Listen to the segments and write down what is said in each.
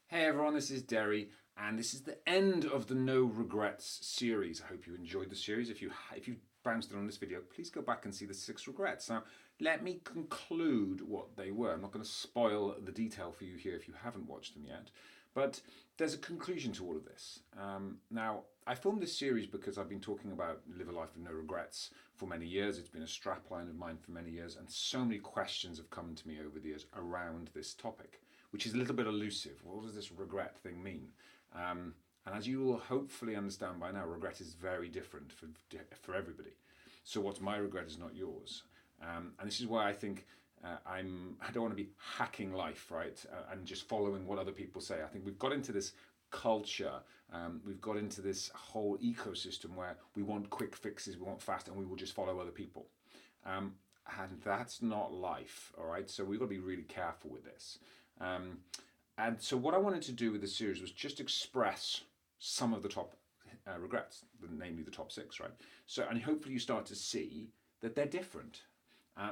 Hey everyone, this is Derry, and this is the end of the No Regrets series. I hope you enjoyed the series. If you bounced it on this video, please go back and see the 6 regrets. Now, let me conclude what they were. I'm not going to spoil the detail for you here if you haven't watched them yet, but there's a conclusion to all of this. Now, I filmed this series because I've been talking about live a life with no regrets for many years. It's been a strapline of mine for many years, and so many questions have come to me over the years around this topic, which is a little bit elusive. What does this regret thing mean? And as you will hopefully understand by now, regret is very different for everybody. So what's my regret is not yours. And this is why I think I don't want to be hacking life, right? And just following what other people say. I think we've got into this culture, we've got into this whole ecosystem where we want quick fixes, we want fast, and we will just follow other people. Um, and that's not life, all right? So we've got to be really careful with this. Um, and so what I wanted to do with this series was just express some of the top regrets, namely the top 6, right? So, and hopefully you start to see that they're different,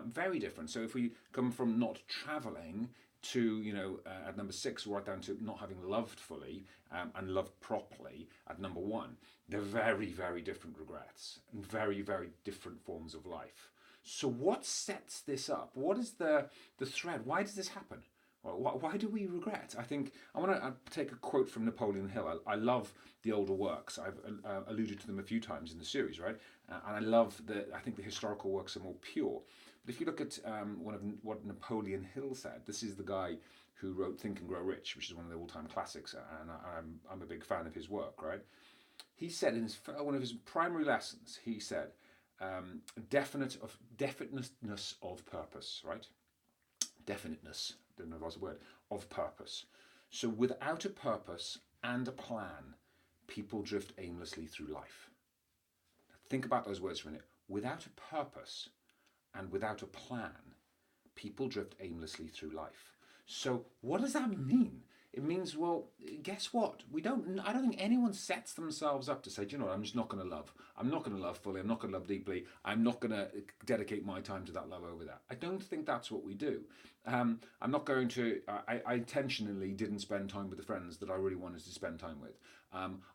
very different. So if we come from not traveling to, at number 6, right down to not having loved fully and loved properly at number 1, they're very, very different regrets and very, very different forms of life. So what sets this up? What is the thread? Why does this happen? Why do we regret? I think I want to take a quote from Napoleon Hill. I love the older works. I've alluded to them a few times in the series, right? And I love I think the historical works are more pure. But if you look at one of what Napoleon Hill said, this is the guy who wrote Think and Grow Rich, which is one of the all-time classics, and I'm a big fan of his work, right? He said in one of his primary lessons, he said, definiteness of purpose, right? Definiteness, don't know if that's a word, of purpose. So without a purpose and a plan, people drift aimlessly through life. Think about those words for a minute. Without a purpose and without a plan, people drift aimlessly through life. So what does that mean? It means, well, guess what? I don't think anyone sets themselves up to say, do you know what, I'm just not going to love. I'm not going to love fully. I'm not going to love deeply. I'm not going to dedicate my time to that love over that. I don't think that's what we do. I'm not going to, I intentionally didn't spend time with the friends that I really wanted to spend time with.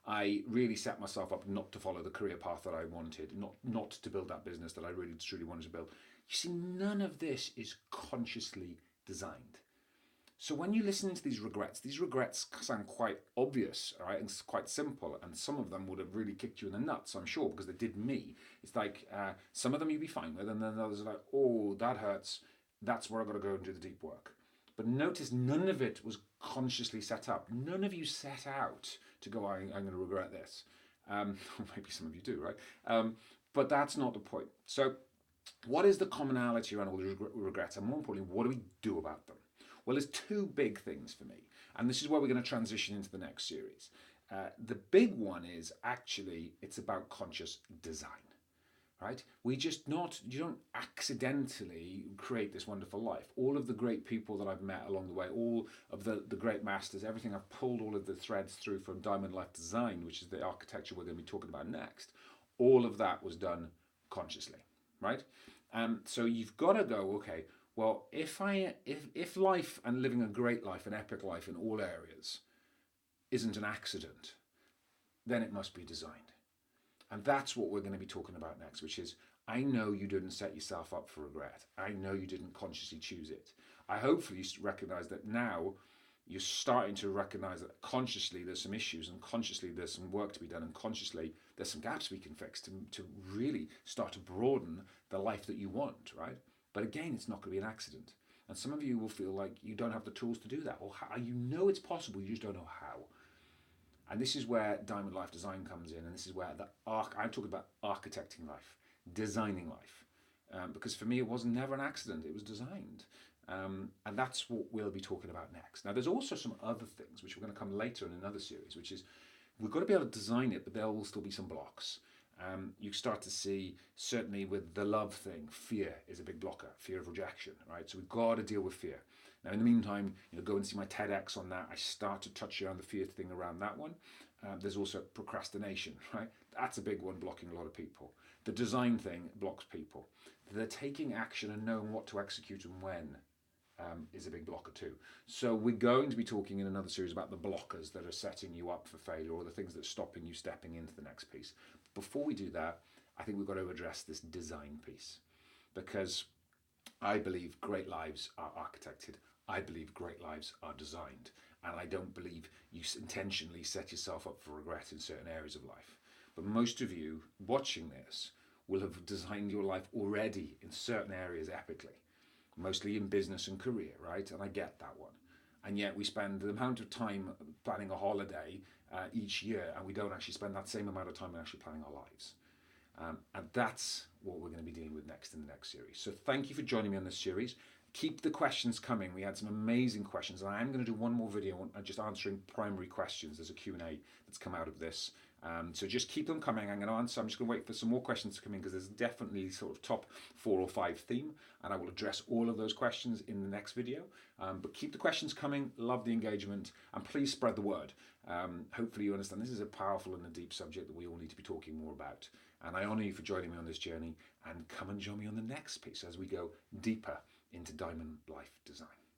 I really set myself up not to follow the career path that I wanted, not to build that business that I really truly wanted to build. You see, none of this is consciously designed. So when you listen to these regrets sound quite obvious, right, and quite simple, and some of them would have really kicked you in the nuts, I'm sure, because they did me. It's like some of them you'd be fine with, and then others are like, oh, that hurts. That's where I've got to go and do the deep work. But notice none of it was consciously set up. None of you set out to go, I'm going to regret this. Maybe some of you do, right? But that's not the point. So what is the commonality around all the regrets? And more importantly, what do we do about them? Well, there's 2 big things for me, and this is where we're going to transition into the next series. The big one is actually it's about conscious design, right? You don't accidentally create this wonderful life. All of the great people that I've met along the way, all of the great masters, everything I've pulled all of the threads through from Diamond Life Design, which is the architecture we're going to be talking about next, all of that was done consciously, right? So you've got to go, okay, well, if life and living a great life, an epic life in all areas, isn't an accident, then it must be designed. And that's what we're going to be talking about next, which is, I know you didn't set yourself up for regret. I know you didn't consciously choose it. I hopefully recognize that now you're starting to recognize that consciously there's some issues, and consciously there's some work to be done, and consciously there's some gaps we can fix to really start to broaden the life that you want, right? But again, it's not going to be an accident. And some of you will feel like you don't have the tools to do that, or you know it's possible, you just don't know how. And this is where Diamond Life Design comes in, and this is where I'm talking about architecting life, designing life. Because for me, it was never an accident, it was designed. And that's what we'll be talking about next. Now, there's also some other things, which we're going to come later in another series, which is we've got to be able to design it, but there will still be some blocks. You start to see, certainly with the love thing, fear is a big blocker, fear of rejection, right? So we've got to deal with fear. Now, in the meantime, go and see my TEDx on that. I start to touch around the fear thing around that one. There's also procrastination, right? That's a big one blocking a lot of people. The design thing blocks people. They're taking action and knowing what to execute and when. is a big blocker too. So we're going to be talking in another series about the blockers that are setting you up for failure, or the things that are stopping you stepping into the next piece. Before we do that, I think we've got to address this design piece, because I believe great lives are architected. I believe great lives are designed. And I don't believe you intentionally set yourself up for regret in certain areas of life. But most of you watching this will have designed your life already in certain areas epically, mostly in business and career, right? And I get that one. And yet we spend the amount of time planning a holiday each year, and we don't actually spend that same amount of time actually planning our lives. And that's what we're going to be dealing with next in the next series. So thank you for joining me on this series. Keep the questions coming. We had some amazing questions, and I am going to do one more video on just answering primary questions. There's a Q&A that's come out of this. So just keep them coming. I'm going to answer. I'm just going to wait for some more questions to come in, because there's definitely sort of top 4 or 5 theme, and I will address all of those questions in the next video. But keep the questions coming. Love the engagement, and please spread the word. Hopefully you understand this is a powerful and a deep subject that we all need to be talking more about. And I honour you for joining me on this journey, and come and join me on the next piece as we go deeper into diamond life design.